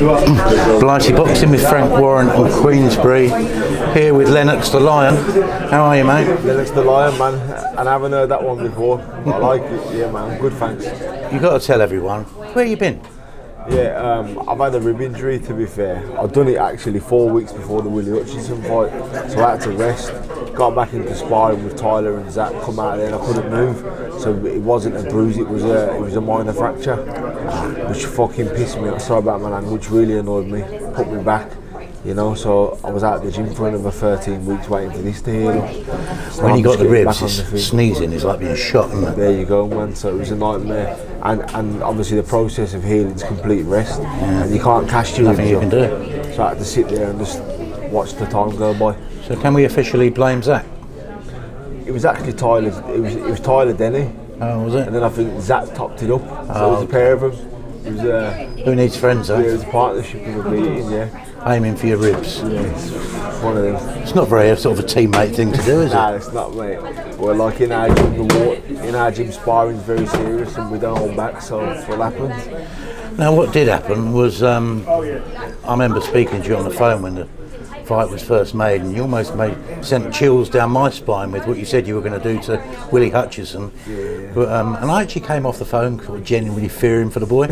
Blighty Boxing with Frank Warren and Queensbury, here with Lennox The Lion. How are you, mate? Lennox The Lion, man, and I haven't heard that one before, but I like it. Yeah, man, good, thanks. You've got to tell everyone, where you been? Yeah, I've had a rib injury, to be fair. I've done it actually 4 weeks before the Willie Hutchinson fight, so I had to rest. Got back into sparring with Tyler and Zach, come out there and I couldn't move. So it wasn't a bruise, it was a minor fracture, which fucking pissed me off. Sorry about my language, really annoyed me, put me back. You know, so I was out at the gym for another 13 weeks waiting for this to heal up. So when you got the ribs, sneezing is like being shot, isn't it? There you go, man. So it was a nightmare. And obviously the process of healing is complete rest. Yeah. And you can't cast your nothing you can do. So I had to sit there and just watch the time go by. So can we officially blame Zach? It was actually Tyler. It was Tyler Denny. Oh, was it? And then I think Zach topped it up. So it was a pair of them. It was, who needs friends, though? Yeah, it was a partnership of a beating, yeah. Aiming for your ribs. Yeah, it's one of them. It's not very sort of a teammate thing to do, is it? Nah, it's not, mate. We're like in our gym, sparring is very serious and we don't hold back, so that's what happens. Now, what did happen was, I remember speaking to you on the phone when the fight was first made, and you almost sent chills down my spine with what you said you were going to do to Willie Hutchinson. Yeah. But, and I actually came off the phone genuinely fearing for the boy.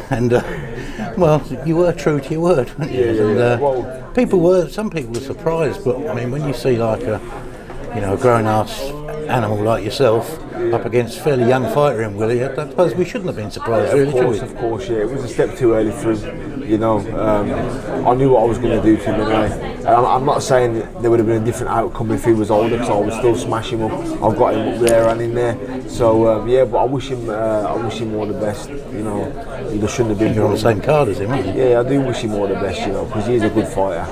And well, you were true to your word, weren't you? Yeah. And, well, some people were surprised, but I mean, when you see like a grown-ass animal like yourself up against a fairly young fighter in Willie, I suppose we shouldn't have been surprised, really, should we? Of course, yeah. It was a step too early for him, you know. I knew what I was going to do to him anyway. I'm not saying there would have been a different outcome if he was older, because I would still smash him up. I've got him up there and in there. So, yeah, but I wish him all the best, you know. He shouldn't have been. You're on the same card as him, aren't you? Yeah, I do wish him all the best, you know, because he's a good fighter,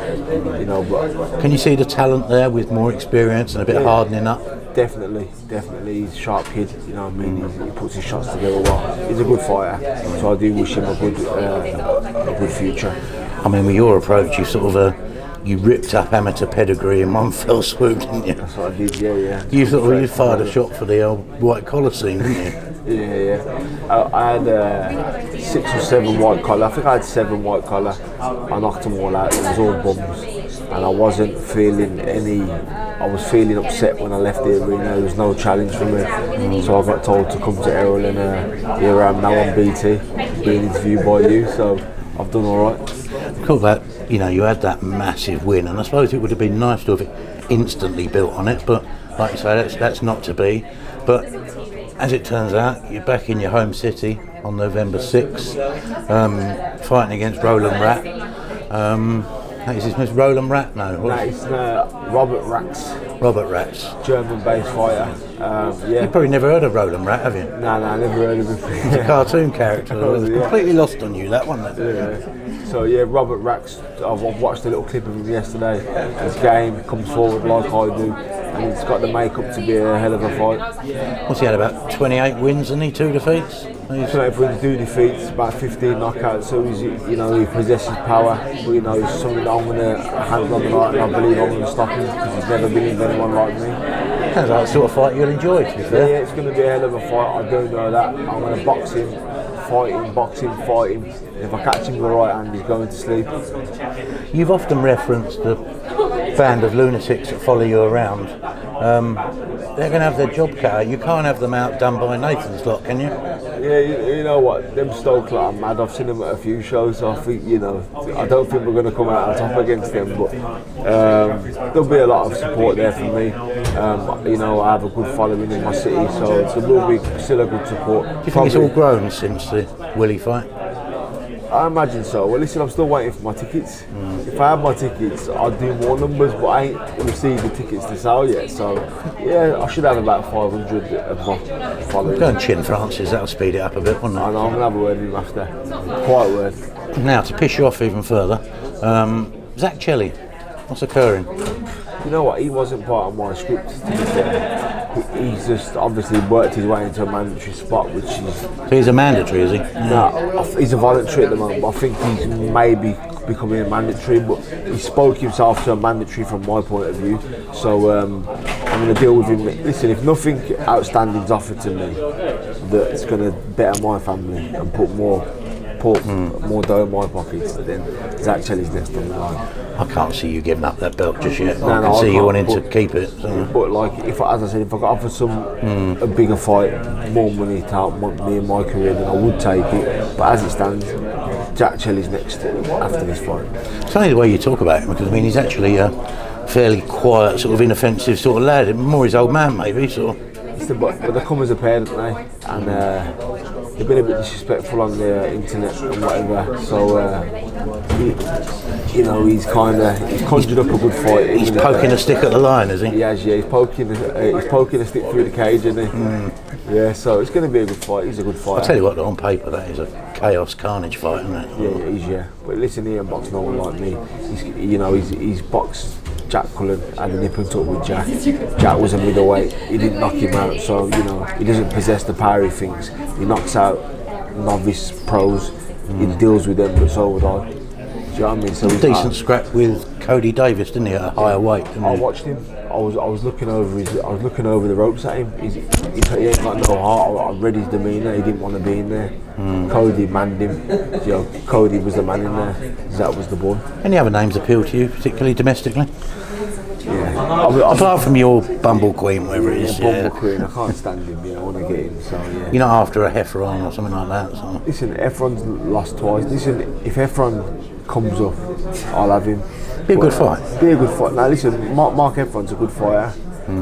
you know. But can you see the talent there with more experience and a bit of hardening up? Definitely. He's a sharp kid, you know what I mean. He puts his shots together well. He's a good fighter, so I do wish him a good future. I mean, with your approach, you sort of you ripped up amateur pedigree in one fell swoop, didn't you? That's what I did, yeah. You fired a shot for the old white collar scene, didn't you? Yeah. I had 6 or 7 white collar. I think I had 7 white collar. I knocked them all out. It was all bums, and I wasn't feeling any. I was feeling upset when I left the arena. There was no challenge for me, so I got told to come to Errol, and here I am now on BT, being interviewed by you. So I've done all right. Cool. That you had that massive win, and I suppose it would have been nice to have instantly built on it. But like you say, that's not to be. But as it turns out, you're back in your home city on November 6th, fighting against Roland Rat. Is his name Roland Rat? No, it's Robert Rats. Robert Rats. German-based fighter. Yeah. You've probably never heard of Roland Rat, have you? No, I never heard of him. He's a cartoon character. It was completely lost on you, that one. Yeah. So yeah, Robert Rats. I've watched a little clip of him yesterday. His game comes forward like I do, and he's got the makeup to be a hell of a fight. What's he had, about 28 wins and 2 defeats? 28 wins, 2 defeats, about 15 knockouts. So he's, he possesses power. But, it's something that I'm going to handle on the night, and I believe I'm going to stop him because he's never been with anyone like me. Sounds like the sort of fight you'll enjoy, to be fair. Yeah, it's going to be a hell of a fight. I do know that. I'm going to box him, fight him. If I catch him with the right hand, he's going to sleep. You've often referenced the band of lunatics that follow you around. They're going to have their job cut out. You can't have them outdone by Nathan's lot, can you? Yeah, you know what? Them Stoke lot are mad. I've seen them at a few shows, so I think, I don't think we're going to come out on top against them, but there'll be a lot of support there for me. I have a good following in my city, so there will be still a good support. Do you think it's all grown since the Willie fight? I imagine so. Well, listen, I'm still waiting for my tickets. If I had my tickets, I'd do more numbers, but I ain't received the tickets to sell yet. So, yeah, I should have about 500 of my followers. Go and chin Francis, that'll speed it up a bit, won't it? I know, I'm going to have a word with him after. Quiet word. Now, to piss you off even further, Zach Chelli, what's occurring? You know what, he wasn't part of my script, to be fair. He's just obviously worked his way into a mandatory spot, which is... So he's a mandatory, is he? No, he's a voluntary at the moment, but I think he's maybe becoming a mandatory, but he spoke himself to a mandatory from my point of view, so I'm going to deal with him. Listen, if nothing outstanding's offered to me that's going to better my family and put more put more dough in my pockets, then Zach Chelly's next on the line. I can't see you giving up that belt just yet. No, I can I see you can't, wanting to keep it. So. But like, if as I said, if I got offered a bigger fight, more money to help me in my career, then I would take it. But as it stands, Jack Chelly's next after this fight. It's funny the way you talk about him, because I mean he's actually a fairly quiet, sort of inoffensive sort of lad. More his old man, maybe. Sort of. But they come as a pair, don't they? And they've been a bit disrespectful on the internet and whatever. So he's conjured up a good fight. He's poking a stick at the Lion, is he? He has, yeah. He's poking a stick through the cage, isn't he? Yeah. So it's going to be a good fight. He's a good fighter. I tell you what, on paper that is a chaos carnage fight, isn't it? Yeah, he is. Yeah. But listen, he ain't boxed no one like me. He's boxed Jack Cullen, had a nip and tuck with Jack. Jack was a middleweight. He didn't knock him out, so he doesn't possess the power he thinks. He knocks out novice pros. He deals with them, but so would I. Do you know what I mean? So decent scrap with Cody Davis, didn't he, at a higher weight? I watched him. I was looking over the ropes at him. He ain't got no heart. I read his demeanour. He didn't want to be in there. Cody manned him. Cody was the man in there. That was the boy. Any other names appeal to you, particularly domestically? Yeah. Apart from your Bumble Queen, whatever it is. Bumble Queen. I can't stand him. I want to get him. So yeah. You're not after a Heffron or something like that. So. Listen, Heffron's lost twice. Listen, if Heffron comes up, I'll have him. Be a good fight. Be a good fight. Now listen, Mark Heffron's a good fighter,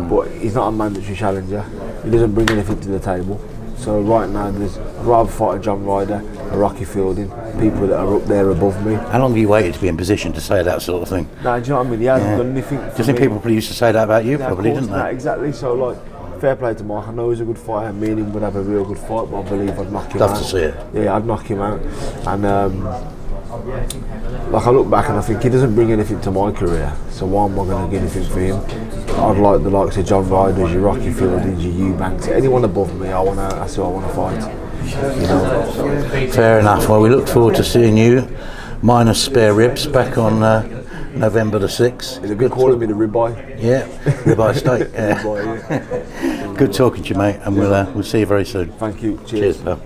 but he's not a mandatory challenger. He doesn't bring anything to the table. So right now, I'd rather fight a John Ryder, a Rocky Fielding, people that are up there above me. How long have you waited to be in position to say that sort of thing? Nah, do you know what I mean? He hasn't done anything. Do you think people probably used to say that about you? Probably, didn't they? Exactly. So like, fair play to Mark. I know he's a good fighter. Me and him would have a real good fight, but I believe I'd knock him out. Love to see it. Yeah, I'd knock him out. And like, I look back and I think he doesn't bring anything to my career, so why am I going to get anything for him? I'd like the likes of John Ryder, your Rocky Fieldings, your Eubanks, anyone above me. That's who I want to fight. Fair enough. Well, we look forward to seeing you, minus spare ribs, back on November the 6th. They've been calling me the ribeye. Yeah, ribeye steak. Ribeye, yeah. Good talking to you, mate, and we'll see you very soon. Thank you. Cheers, pal.